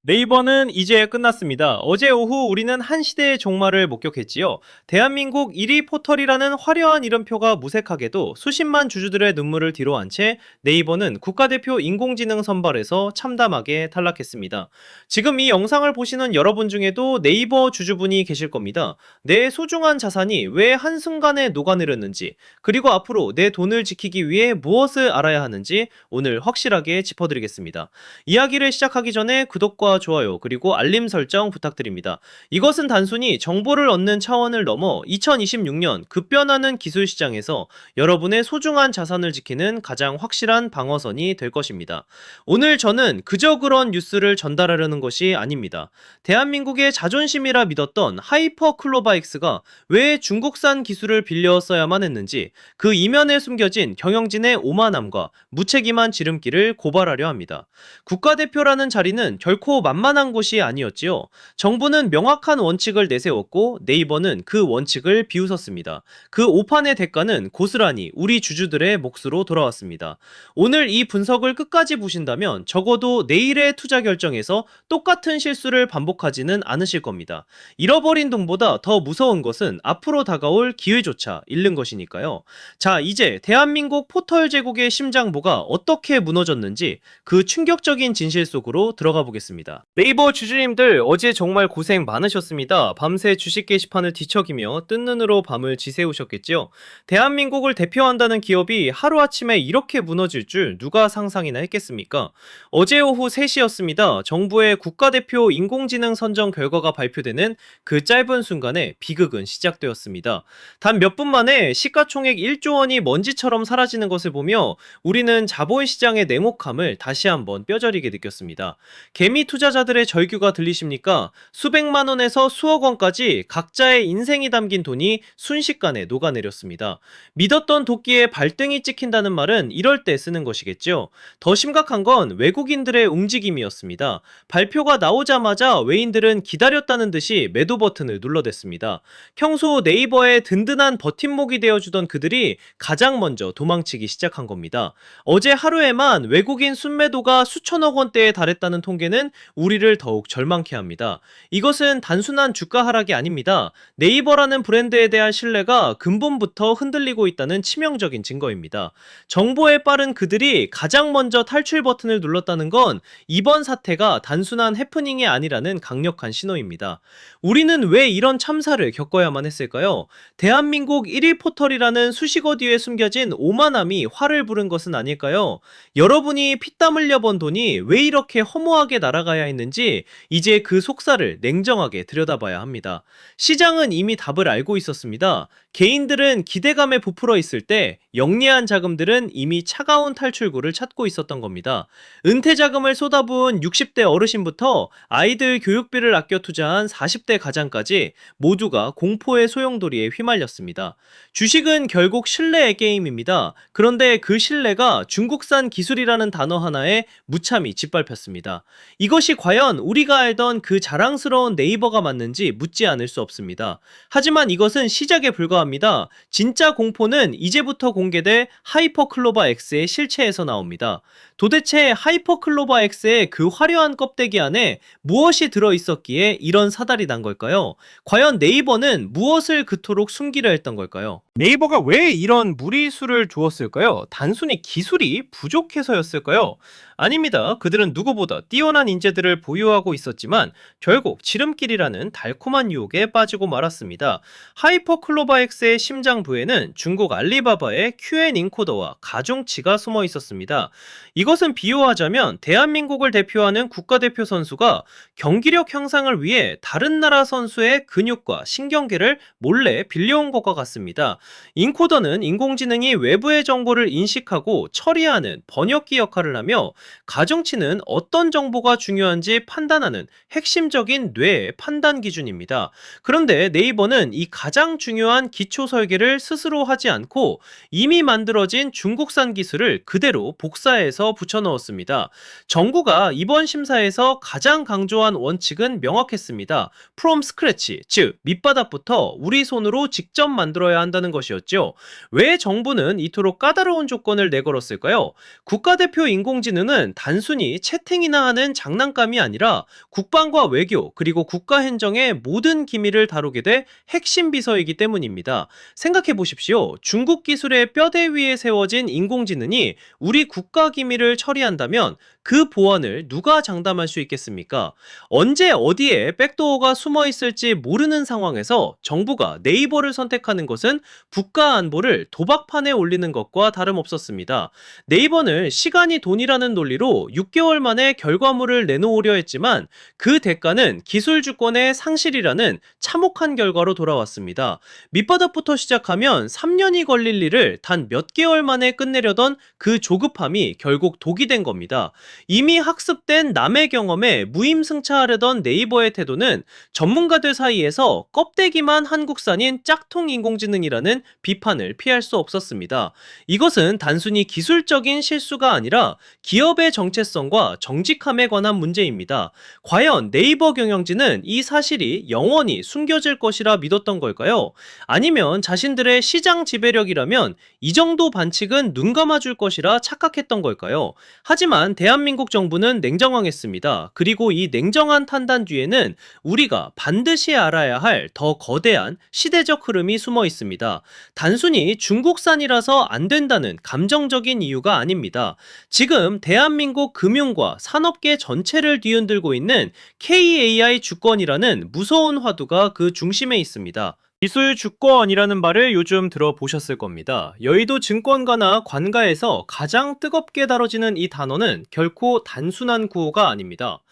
네이버는 이제 끝났습니다. 어제 오후 우리는 한 시대의 종말을 목격했지요. 대한민국 1위 포털이라는 화려한 이름표가 무색하게도 수십만 주주들의 눈물을 뒤로한 채 네이버는 국가대표 인공지능 선발에서 참담하게 탈락했습니다. 지금 이 영상을 보시는 여러분 중에도 네이버 주주분이 계실 겁니다. 내 소중한 자산이 왜 한순간에 녹아내렸는지, 그리고 앞으로 내 돈을 지키기 위해 무엇을 알아야 하는지 오늘 확실하게 짚어드리겠습니다. 이야기를 시작하기 전에 구독과 좋아요 그리고 알림 설정 부탁드립니다. 이것은 단순히 정보를 얻는 차원을 넘어 2026년 급변하는 기술 시장에서 여러분의 소중한 자산을 지키는 가장 확실한 방어선이 될 것입니다. 오늘 저는 그저 그런 뉴스를 전달하려는 것이 아닙니다. 대한민국의 자존심이라 믿었던 하이퍼클로바엑스가 왜 중국산 기술을 빌려 써야만 했는지, 그 이면에 숨겨진 경영진의 오만함과 무책임한 지름길을 고발하려 합니다. 국가대표라는 자리는 결코 만만한 곳이 아니었지요. 정부는 명확한 원칙을 내세웠고 네이버는 그 원칙을 비웃었습니다. 그 오판의 대가는 고스란히 우리 주주들의 몫으로 돌아왔습니다. 오늘 이 분석을 끝까지 보신다면 적어도 내일의 투자 결정에서 똑같은 실수를 반복하지는 않으실 겁니다. 잃어버린 돈보다 더 무서운 것은 앞으로 다가올 기회조차 잃는 것이니까요. 자, 이제 대한민국 포털 제국의 심장부가 어떻게 무너졌는지 그 충격적인 진실 속으로 들어가 보겠습니다. 네이버 주주님들, 어제 정말 고생 많으셨습니다. 밤새 주식 게시판을 뒤척이며 뜬 눈으로 밤을 지새우셨겠지요. 대한민국을 대표한다는 기업이 하루아침에 이렇게 무너질 줄 누가 상상이나 했겠습니까? 어제 오후 3시였습니다. 정부의 국가대표 인공지능 선정 결과가 발표되는 그 짧은 순간에 비극은 시작되었습니다. 단 몇 분 만에 시가총액 1조 원이 먼지처럼 사라지는 것을 보며 우리는 자본시장의 냉혹함을 다시 한번 뼈저리게 느꼈습니다. 개미 투자자들의 절규가 들리십니까? 수백만 원에서 수억 원까지 각자의 인생이 담긴 돈이 순식간에 녹아내렸습니다. 믿었던 도끼에 발등이 찍힌다는 말은 이럴 때 쓰는 것이겠죠. 더 심각한 건 외국인들의 움직임이었습니다. 발표가 나오자마자 외인들은 기다렸다는 듯이 매도 버튼을 눌러댔습니다. 평소 네이버의 든든한 버팀목이 되어주던 그들이 가장 먼저 도망치기 시작한 겁니다. 어제 하루에만 외국인 순매도가 수천억 원대에 달했다는 통계는 우리를 더욱 절망케 합니다. 이것은 단순한 주가 하락이 아닙니다. 네이버라는 브랜드에 대한 신뢰가 근본부터 흔들리고 있다는 치명적인 증거입니다. 정보에 빠른 그들이 가장 먼저 탈출 버튼을 눌렀다는 건 이번 사태가 단순한 해프닝이 아니라는 강력한 신호입니다. 우리는 왜 이런 참사를 겪어야만 했을까요? 대한민국 1위 포털이라는 수식어 뒤에 숨겨진 오만함이 화를 부른 것은 아닐까요? 여러분이 피땀 흘려 번 돈이 왜 이렇게 허무하게 날아가야 했는지 이제 그 속살을 냉정하게 들여다봐야 합니다. 시장은 이미 답을 알고 있었습니다. 개인들은 기대감에 부풀어 있을 때 영리한 자금들은 이미 차가운 탈출구를 찾고 있었던 겁니다. 은퇴 자금을 쏟아부은 60대 어르신부터 아이들 교육비를 아껴 투자한 40대 가장까지 모두가 공포의 소용돌이에 휘말렸습니다. 주식은 결국 신뢰의 게임입니다. 그런데 그 신뢰가 중국산 기술이라는 단어 하나에 무참히 짓밟혔습니다. 이것이 과연 우리가 알던 그 자랑스러운 네이버가 맞는지 묻지 않을 수 없습니다. 하지만 이것은 시작에 불과합니다. 진짜 공포는 이제부터 공개될 하이퍼클로바 X의 실체에서 나옵니다. 도대체 하이퍼클로바 X의 그 화려한 껍데기 안에 무엇이 들어있었기에 이런 사달이 난 걸까요? 과연 네이버는 무엇을 그토록 숨기려 했던 걸까요? 네이버가 왜 이런 무리수를 주었을까요? 단순히 기술이 부족해서였을까요? 아닙니다. 그들은 누구보다 뛰어난 인재들을 보유하고 있었지만 결국 지름길이라는 달콤한 유혹에 빠지고 말았습니다. 하이퍼클로바엑스의 심장부에는 중국 알리바바의 QN 인코더와 가중치가 숨어 있었습니다. 이것은 비유하자면 대한민국을 대표하는 국가대표 선수가 경기력 향상을 위해 다른 나라 선수의 근육과 신경계를 몰래 빌려온 것과 같습니다. 인코더는 인공지능이 외부의 정보를 인식하고 처리하는 번역기 역할을 하며, 가중치는 어떤 정보가 중요한지 판단하는 핵심적인 뇌의 판단 기준입니다. 그런데 네이버는 이 가장 중요한 기초 설계를 스스로 하지 않고 이미 만들어진 중국산 기술을 그대로 복사해서 붙여넣었습니다. 정부가 이번 심사에서 가장 강조한 원칙은 명확했습니다. From scratch, 즉 밑바닥부터 우리 손으로 직접 만들어야 한다는 것이었죠. 왜 정부는 이토록 까다로운 조건을 내걸었을까요? 국가대표 인공지능은 단순히 채팅이나 하는 장난감이 아니라 국방과 외교 그리고 국가 행정의 모든 기밀을 다루게 돼 핵심 비서이기 때문입니다. 생각해 보십시오. 중국 기술의 뼈대 위에 세워진 인공지능이 우리 국가 기밀을 처리한다면 그 보안을 누가 장담할 수 있겠습니까? 언제 어디에 백도어가 숨어 있을지 모르는 상황에서 정부가 네이버를 선택하는 것은 국가 안보를 도박판에 올리는 것과 다름없었습니다. 네이버는 시간이 돈이라는 논리로 6개월 만에 결과물을 내놓으려 했지만 그 대가는 기술 주권의 상실이라는 참혹한 결과로 돌아왔습니다. 밑바닥부터 시작하면 3년이 걸릴 일을 단 몇 개월 만에 끝내려던 그 조급함이 결국 독이 된 겁니다. 이미 학습된 남의 경험에 무임승차하려던 네이버의 태도는 전문가들 사이에서 껍데기만 한국산인 짝퉁 인공지능이라는 비판을 피할 수 없었습니다. 이것은 단순히 기술적인 실수가 아니라 기업의 정체성과 정직함에 관한 문제입니다. 과연 네이버 경영진은 이 사실이 영원히 숨겨질 것이라 믿었던 걸까요? 아니면 자신들의 시장 지배력이라면 이 정도 반칙은 눈 감아줄 것이라 착각했던 걸까요? 하지만 대한민국 정부는 냉정하겠습니다. 그리고 이 냉정한 판단 뒤에는 우리가 반드시 알아야 할 더 거대한 시대적 흐름이 숨어 있습니다. 단순히 중국산이라서 안 된다는 감정적인 이유가 아닙니다. 지금 대한민국 금융과 산업계 전체를 뒤흔들고 있는 KAI 주권이라는 무서운 화두가 그 중심에 있습니다. 기술 주권이라는 말을 요즘 들어보셨을 겁니다. 여의도 증권가나 관가에서 가장 뜨겁게 다뤄지는 이 단어는 결코 단순한 구호가 아닙니다.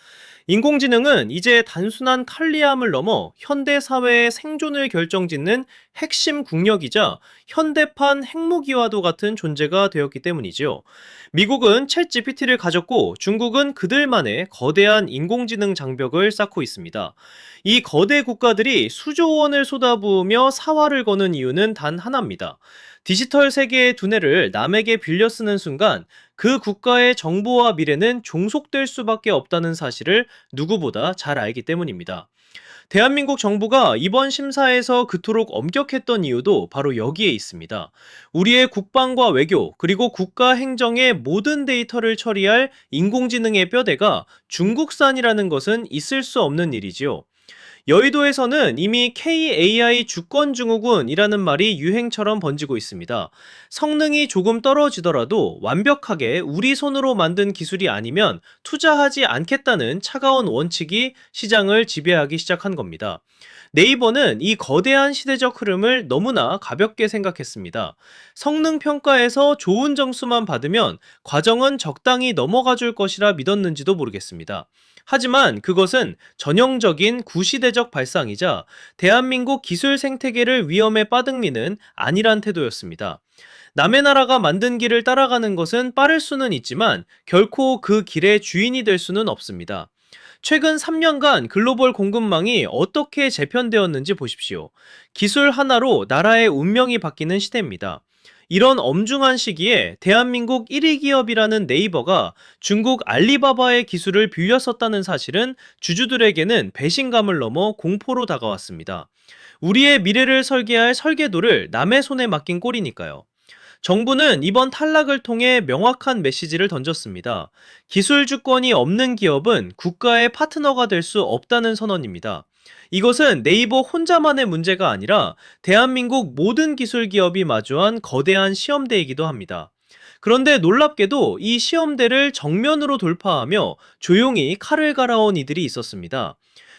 인공지능은 이제 단순한 편리함을 넘어 현대 사회의 생존을 결정짓는 핵심 국력이자 현대판 핵무기와도 같은 존재가 되었기 때문이죠. 미국은 챗 GPT를 가졌고 중국은 그들만의 거대한 인공지능 장벽을 쌓고 있습니다. 이 거대 국가들이 수조 원을 쏟아부으며 사활을 거는 이유는 단 하나입니다. 디지털 세계의 두뇌를 남에게 빌려 쓰는 순간 그 국가의 정보와 미래는 종속될 수밖에 없다는 사실을 누구보다 잘 알기 때문입니다. 대한민국 정부가 이번 심사에서 그토록 엄격했던 이유도 바로 여기에 있습니다. 우리의 국방과 외교 그리고 국가 행정의 모든 데이터를 처리할 인공지능의 뼈대가 중국산이라는 것은 있을 수 없는 일이지요. 여의도에서는 이미 KAI 주권증후군이라는 말이 유행처럼 번지고 있습니다. 성능이 조금 떨어지더라도 완벽하게 우리 손으로 만든 기술이 아니면 투자하지 않겠다는 차가운 원칙이 시장을 지배하기 시작한 겁니다. 네이버는 이 거대한 시대적 흐름을 너무나 가볍게 생각했습니다. 성능 평가에서 좋은 점수만 받으면 과정은 적당히 넘어가 줄 것이라 믿었는지도 모르겠습니다. 하지만 그것은 전형적인 구시대적 발상이자 대한민국 기술 생태계를 위험에 빠등미는 안일한 태도였습니다. 남의 나라가 만든 길을 따라가는 것은 빠를 수는 있지만 결코 그 길의 주인이 될 수는 없습니다. 최근 3년간 글로벌 공급망이 어떻게 재편되었는지 보십시오. 기술 하나로 나라의 운명이 바뀌는 시대입니다. 이런 엄중한 시기에 대한민국 1위 기업이라는 네이버가 중국 알리바바의 기술을 빌려 썼다는 사실은 주주들에게는 배신감을 넘어 공포로 다가왔습니다. 우리의 미래를 설계할 설계도를 남의 손에 맡긴 꼴이니까요. 정부는 이번 탈락을 통해 명확한 메시지를 던졌습니다. 기술 주권이 없는 기업은 국가의 파트너가 될 수 없다는 선언입니다. 이것은 네이버 혼자만의 문제가 아니라 대한민국 모든 기술 기업이 마주한 거대한 시험대이기도 합니다. 그런데 놀랍게도 이 시험대를 정면으로 돌파하며 조용히 칼을 갈아온 이들이 있었습니다.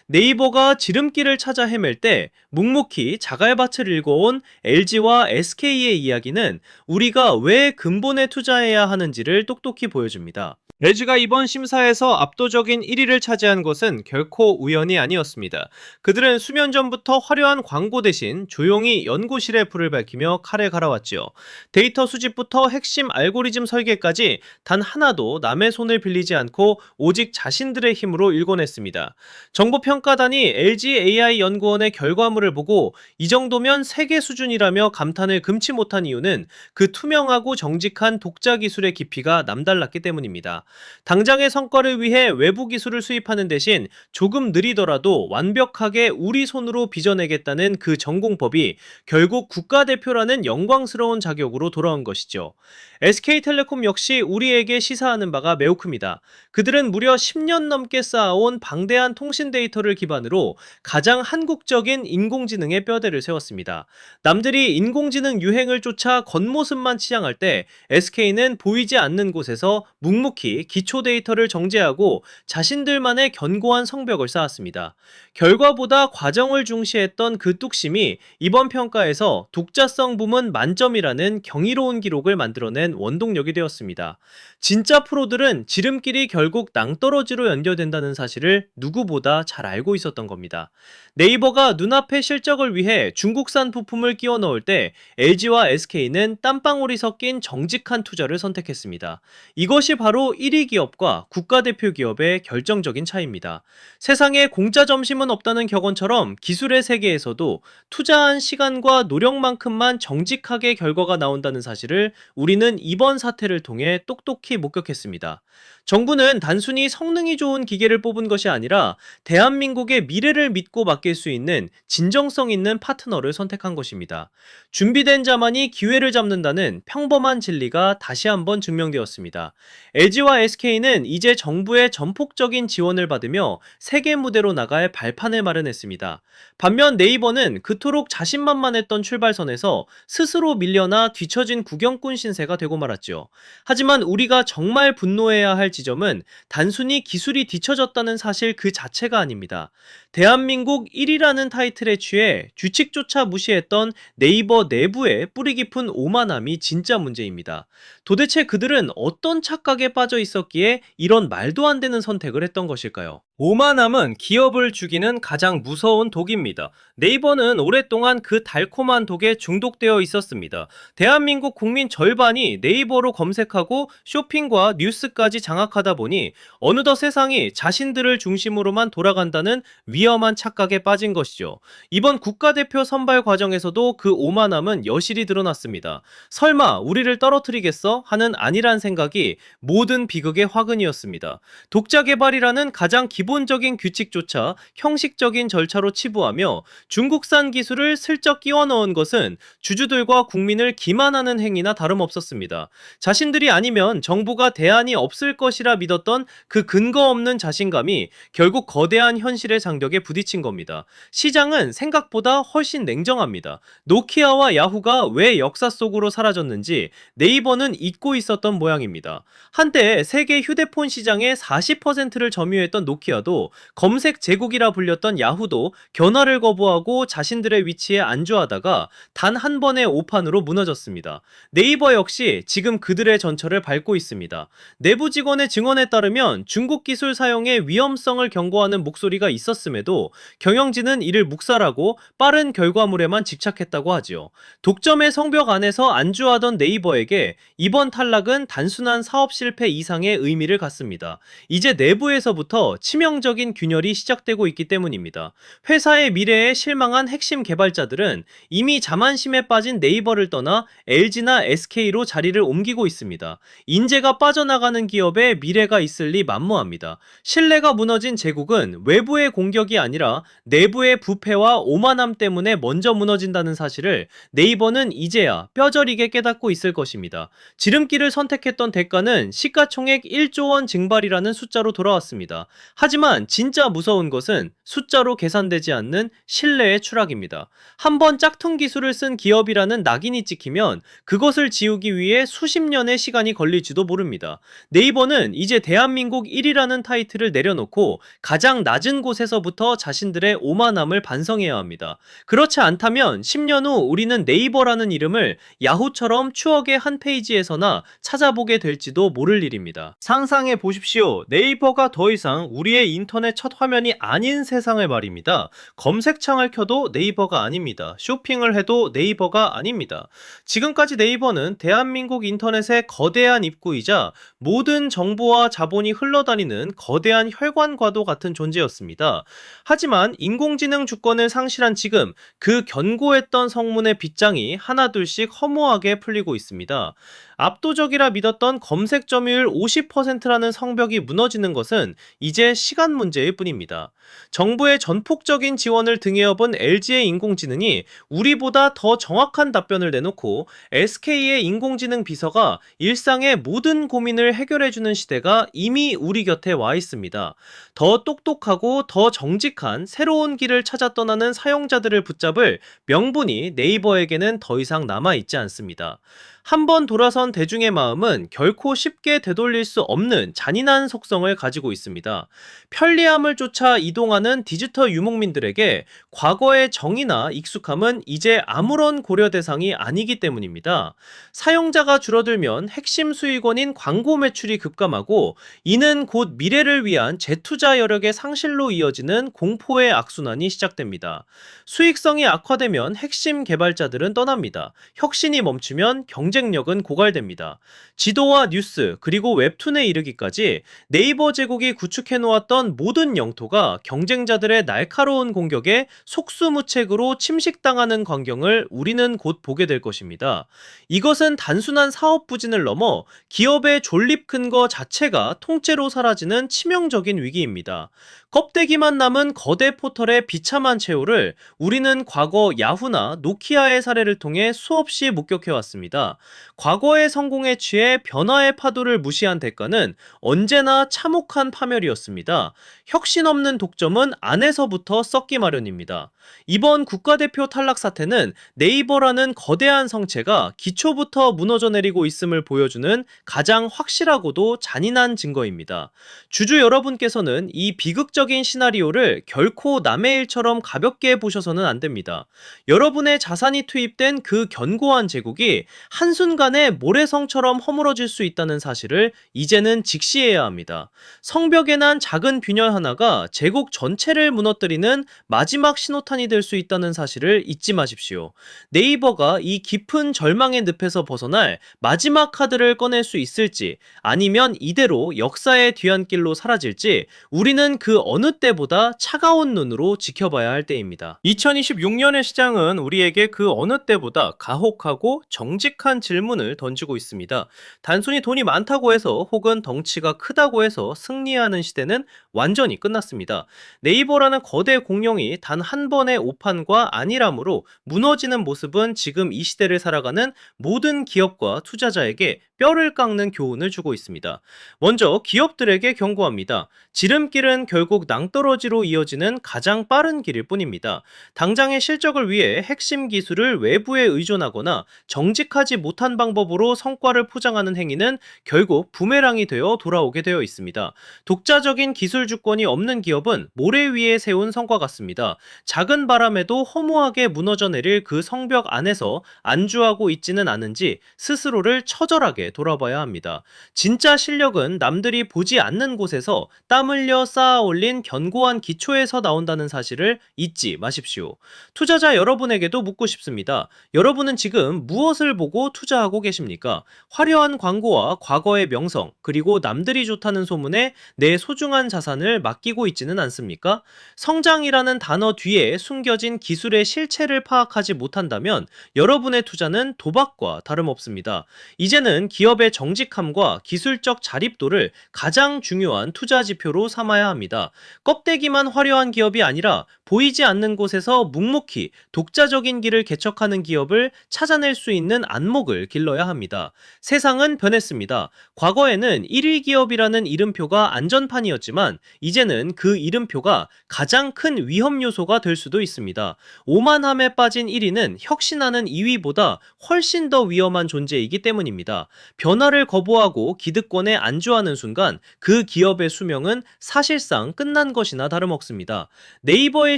네이버가 지름길을 찾아 헤맬 때 묵묵히 자갈밭을 일궈온 LG와 SK의 이야기는 우리가 왜 근본에 투자해야 하는지를 똑똑히 보여줍니다. LG가 이번 심사에서 압도적인 1위를 차지한 것은 결코 우연이 아니었습니다. 그들은 수년 전부터 화려한 광고 대신 조용히 연구실의 불을 밝히며 칼을 갈아왔지요. 데이터 수집부터 핵심 알고리즘 설계까지 단 하나도 남의 손을 빌리지 않고 오직 자신들의 힘으로 일궈냈습니다. 정보 평가단이 LG AI 연구원의 결과물을 보고 이 정도면 세계 수준이라며 감탄을 금치 못한 이유는 그 투명하고 정직한 독자 기술의 깊이가 남달랐기 때문입니다. 당장의 성과를 위해 외부 기술을 수입하는 대신 조금 느리더라도 완벽하게 우리 손으로 빚어내겠다는 그 전공법이 결국 국가대표라는 영광스러운 자격으로 돌아온 것이죠. SK텔레콤 역시 우리에게 시사하는 바가 매우 큽니다. 그들은 무려 10년 넘게 쌓아온 방대한 통신 데이터를 기반으로 가장 한국적인 인공지능의 뼈대를 세웠습니다. 남들이 인공지능 유행을 쫓아 겉모습만 치장할 때 SK는 보이지 않는 곳에서 묵묵히 기초 데이터를 정제하고 자신들만의 견고한 성벽을 쌓았습니다. 결과보다 과정을 중시했던 그 뚝심이 이번 평가에서 독자성 부문 만점이라는 경이로운 기록을 만들어낸 원동력이 되었습니다. 진짜 프로들은 지름길이 결국 낭떠러지로 연결된다는 사실을 누구보다 잘 알고 있었던 겁니다. 네이버가 눈앞의 실적을 위해 중국산 부품을 끼워 넣을 때 LG와 SK는 땀방울이 섞인 정직한 투자를 선택했습니다. 이것이 바로 1위 기업과 국가대표 기업의 결정적인 차이입니다. 세상에 공짜 점심은 없다는 격언처럼 기술의 세계에서도 투자한 시간과 노력만큼만 정직하게 결과가 나온다는 사실을 우리는 이번 사태를 통해 똑똑히 목격했습니다. 정부는 단순히 성능이 좋은 기계를 뽑은 것이 아니라 대한민국의 미래를 믿고 맡길 수 있는 진정성 있는 파트너를 선택한 것입니다. 준비된 자만이 기회를 잡는다는 평범한 진리가 다시 한번 증명되었습니다. LG와 SK는 이제 정부의 전폭적인 지원을 받으며 세계 무대로 나갈 발판을 마련했습니다. 반면 네이버는 그토록 자신만만했던 출발선에서 스스로 밀려나 뒤처진 구경꾼 신세가 되고 말았죠. 하지만 우리가 정말 분노해야 할 지점은 단순히 기술이 뒤처졌다는 사실 그 자체가 아닙니다. 대한민국 1위라는 타이틀에 취해 규칙조차 무시했던 네이버 내부의 뿌리 깊은 오만함이 진짜 문제입니다. 도대체 그들은 어떤 착각에 빠져 있었기에 이런 말도 안 되는 선택을 했던 것일까요? 오만함은 기업을 죽이는 가장 무서운 독입니다. 네이버는 오랫동안 그 달콤한 독에 중독되어 있었습니다. 대한민국 국민 절반이 네이버로 검색하고 쇼핑과 뉴스까지 장악하다 보니 어느덧 세상이 자신들을 중심으로만 돌아간다는 위험한 착각에 빠진 것이죠. 이번 국가대표 선발 과정에서도 그 오만함은 여실히 드러났습니다. 설마 우리를 떨어뜨리겠어? 하는 아니란 생각이 모든 비극의 화근이었습니다. 독자 개발이라는 가장 기본적인 규칙조차 형식적인 절차로 치부하며 중국산 기술을 슬쩍 끼워 넣은 것은 주주들과 국민을 기만하는 행위나 다름없었습니다. 자신들이 아니면 정부가 대안이 없을 것이라 믿었던 그 근거 없는 자신감이 결국 거대한 현실의 장벽에 부딪힌 겁니다. 시장은 생각보다 훨씬 냉정합니다. 노키아와 야후가 왜 역사 속으로 사라졌는지 네이버는 잊고 있었던 모양입니다. 한때 세계 휴대폰 시장의 40%를 점유했던 노키아도 검색 제국이라 불렸던 야후도 견화를 거부하고 자신들의 위치에 안주하다가 단 한 번의 오판으로 무너졌습니다. 네이버 역시 지금 그들의 전철을 밟고 있습니다. 내부 직원의 증언에 따르면 중국 기술 사용의 위험성을 경고하는 목소리가 있었음에도 경영진은 이를 묵살하고 빠른 결과물에만 집착했다고 하지요. 독점의 성벽 안에서 안주하던 네이버에게 이번 탈락은 단순한 사업 실패 이상의 의미를 갖습니다. 이제 내부에서부터 치명적인 균열이 시작되고 있기 때문입니다. 회사의 미래에 실망한 핵심 개발자들은 이미 자만심에 빠진 네이버를 떠나 LG나 SK로 자리를 옮기고 있습니다. 인재가 빠져나가는 기업에 미래가 있을 리 만무합니다. 신뢰가 무너진 제국은 외부의 공격이 아니라 내부의 부패와 오만함 때문에 먼저 무너진다는 사실을 네이버는 이제야 뼈저리게 깨닫고 있을 것입니다. 지름길을 선택했던 대가는 시가총액 1조 원 증발이라는 숫자로 돌아왔습니다. 하지만 진짜 무서운 것은 숫자로 계산되지 않는 신뢰의 추락입니다. 한번 짝퉁 기술을 쓴 기업이라는 낙인이 찍히면 그것을 지우기 위해 수십 년의 시간이 걸릴지도 모릅니다. 네이버는 이제 대한민국 1위라는 타이틀을 내려놓고 가장 낮은 곳에서부터 자신들의 오만함을 반성해야 합니다. 그렇지 않다면 10년 후 우리는 네이버라는 이름을 야후처럼 추억의 한 페이지에서나 찾아보게 될지도 모를 일입니다. 상상해 보십시오. 네이버가 더 이상 우리의 우리의 인터넷 첫 화면이 아닌 세상을 말입니다. 검색창을 켜도 네이버가 아닙니다. 쇼핑을 해도 네이버가 아닙니다. 지금까지 네이버는 대한민국 인터넷의 거대한 입구이자 모든 정보와 자본이 흘러다니는 거대한 혈관과도 같은 존재였습니다. 하지만 인공지능 주권을 상실한 지금 그 견고했던 성문의 빗장이 하나둘씩 허무하게 풀리고 있습니다. 압도적이라 믿었던 검색 점유율 50%라는 성벽이 무너지는 것은 이제 시간 문제일 뿐입니다. 정부의 전폭적인 지원을 등에 업은 LG의 인공지능이 우리보다 더 정확한 답변을 내놓고 SK의 인공지능 비서가 일상의 모든 고민을 해결해주는 시대가 이미 우리 곁에 와 있습니다. 더 똑똑하고 더 정직한 새로운 길을 찾아 떠나는 사용자들을 붙잡을 명분이 네이버에게는 더 이상 남아있지 않습니다. 한번 돌아선 대중의 마음은 결코 쉽게 되돌릴 수 없는 잔인한 속성을 가지고 있습니다. 편리함을 쫓아 이동하는 디지털 유목민들에게 과거의 정의나 익숙함은 이제 아무런 고려 대상이 아니기 때문입니다. 사용자가 줄어들면 핵심 수익원인 광고 매출이 급감하고 이는 곧 미래를 위한 재투자 여력의 상실로 이어지는 공포의 악순환이 시작됩니다. 수익성이 악화되면 핵심 개발자들은 떠납니다. 혁신이 멈추면 경쟁력은 고갈됩니다. 지도와 뉴스 그리고 웹툰에 이르기까지 네이버 제국이 구축해 놓았던 모든 영토가 경쟁자들의 날카로운 공격에 속수무책으로 침식당하는 광경을 우리는 곧 보게 될 것입니다. 이것은 단순한 사업 부진을 넘어 기업의 존립 근거 자체가 통째로 사라지는 치명적인 위기입니다. 껍데기만 남은 거대 포털의 비참한 최후를 우리는 과거 야후나 노키아의 사례를 통해 수없이 목격해왔습니다. 과거의 성공에 취해 변화의 파도를 무시한 대가는 언제나 참혹한 파멸이었습니다. 혁신 없는 독점은 안에서부터 썩기 마련입니다. 이번 국가대표 탈락 사태는 네이버라는 거대한 성체가 기초부터 무너져 내리고 있음을 보여주는 가장 확실하고도 잔인한 증거입니다. 주주 여러분께서는 이 비극적인 시나리오를 결코 남의 일처럼 가볍게 보셔서는 안 됩니다. 여러분의 자산이 투입된 그 견고한 제국이 한순간에 모래성처럼 허물어질 수 있다는 사실을 이제는 직시해야 합니다. 성벽에 난 작은 균열 하나가 제국 전체를 무너뜨리는 마지막 신호탄이 될 수 있다는 사실을 잊지 마십시오. 네이버가 이 깊은 절망의 늪에서 벗어날 마지막 카드를 꺼낼 수 있을지 아니면 이대로 역사의 뒤안길로 사라질지 우리는 그 어느 때보다 차가운 눈으로 지켜봐야 할 때입니다. 2026년의 시장은 우리에게 그 어느 때보다 가혹하고 정직한 질문을 던지고 있습니다. 단순히 돈이 많다고 해서 혹은 덩치가 크다고 해서 승리하는 시대는 완전히 끝났습니다. 네이버라는 거대 공룡이 단 한 번의 오판과 안일함으로 무너지는 모습은 지금 이 시대를 살아가는 모든 기업과 투자자에게 뼈를 깎는 교훈을 주고 있습니다. 먼저 기업들에게 경고합니다. 지름길은 결국 낭떠러지로 이어지는 가장 빠른 길일 뿐입니다. 당장의 실적을 위해 핵심 기술을 외부에 의존하거나 정직하지 못한 방법으로 성과를 포장하는 행위는 결국 부메랑이 되어 돌아오게 되어 있습니다. 독자적인 기술 주권이 없는 기업은 모래 위에 세운 성과 같습니다. 작은 바람에도 허무하게 무너져 내릴 그 성벽 안에서 안주하고 있지는 않은지 스스로를 처절하게 돌아봐야 합니다. 진짜 실력은 남들이 보지 않는 곳에서 땀 흘려 쌓아 올린 견고한 기초에서 나온다는 사실을 잊지 마십시오. 투자자 여러분에게도 묻고 싶습니다. 여러분은 지금 무엇을 보고 투자하고 계십니까? 화려한 광고와 과거의 명성, 그리고 남들이 좋다는 소문에 내 소중한 자산을 맡기고 있지는 않습니까? 성장이라는 단어 뒤에 숨겨진 기술의 실체를 파악하지 못한다면 여러분의 투자는 도박과 다름없습니다. 이제는 기업의 정직함과 기술적 자립도를 가장 중요한 투자 지표로 삼아야 합니다. 껍데기만 화려한 기업이 아니라 보이지 않는 곳에서 묵묵히 독자적인 길을 개척하는 기업을 찾아낼 수 있는 안목을 길러야 합니다. 세상은 변했습니다. 과거에는 1위 기업이라는 이름표가 안전판이었지만 이제는 그 이름표가 가장 큰 위험 요소가 될 수도 있습니다. 오만함에 빠진 1위는 혁신하는 2위보다 훨씬 더 위험한 존재이기 때문입니다. 변화를 거부하고 기득권에 안주하는 순간 그 기업의 수명은 사실상 끝난 것이나 다름없습니다. 네이버의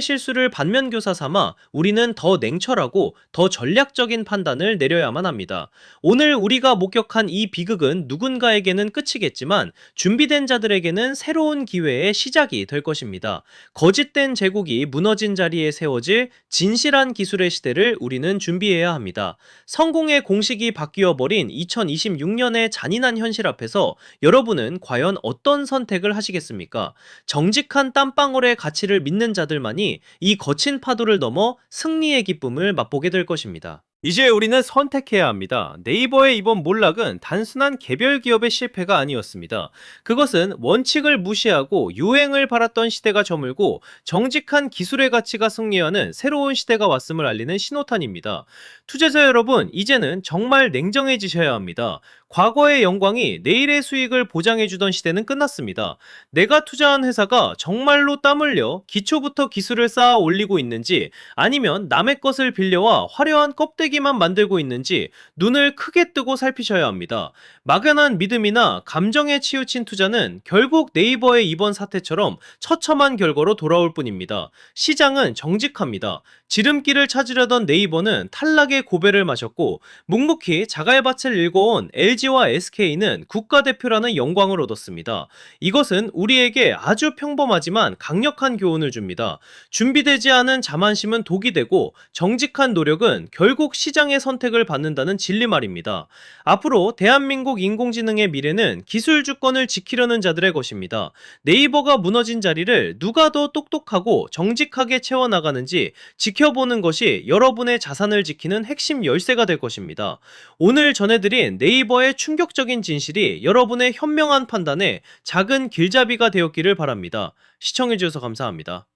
실수를 반면교사 삼아 우리는 더 냉철하고 더 전략적인 판단을 내려야만 합니다. 오늘 우리가 목격한 이 비극은 누군가에게는 끝이겠지만 준비된 자들에게는 새로운 기회의 시작이 될 것입니다. 거짓된 제국이 무너진 자리에 세워질 진실한 기술의 시대를 우리는 준비해야 합니다. 성공의 공식이 바뀌어 버린 2026년의 잔인한 현실 앞에서 여러분은 과연 어떤 선택을 하시겠습니까? 정직한 땀방울의 가치를 믿는 자들만이 이 거친 파도를 넘어 승리의 기쁨을 맛보게 될 것입니다. 이제 우리는 선택해야 합니다. 네이버의 이번 몰락은 단순한 개별 기업의 실패가 아니었습니다. 그것은 원칙을 무시하고 유행을 바랐던 시대가 저물고 정직한 기술의 가치가 승리하는 새로운 시대가 왔음을 알리는 신호탄입니다. 투자자 여러분, 이제는 정말 냉정해지셔야 합니다. 과거의 영광이 내일의 수익을 보장해주던 시대는 끝났습니다. 내가 투자한 회사가 정말로 땀 흘려 기초부터 기술을 쌓아 올리고 있는지, 아니면 남의 것을 빌려와 화려한 껍데기만 만들고 있는지 눈을 크게 뜨고 살피셔야 합니다. 막연한 믿음이나 감정에 치우친 투자는 결국 네이버의 이번 사태처럼 처참한 결과로 돌아올 뿐입니다. 시장은 정직합니다. 지름길을 찾으려던 네이버는 탈락의 고배를 마셨고, 묵묵히 자갈밭을 일궈온 LG와 SK는 국가대표라는 영광을 얻었습니다. 이것은 우리에게 아주 평범하지만 강력한 교훈을 줍니다. 준비되지 않은 자만심은 독이 되고 정직한 노력은 결국 시장의 선택을 받는다는 진리 말입니다. 앞으로 대한민국 인공지능의 미래는 기술 주권을 지키려는 자들의 것입니다. 네이버가 무너진 자리를 누가 더 똑똑하고 정직하게 채워나가는지 지켜보는 것이 여러분의 자산을 지키는 핵심 열쇠가 될 것입니다. 오늘 전해드린 네이버의 충격적인 진실이 여러분의 현명한 판단에 작은 길잡이가 되었기를 바랍니다. 시청해주셔서 감사합니다.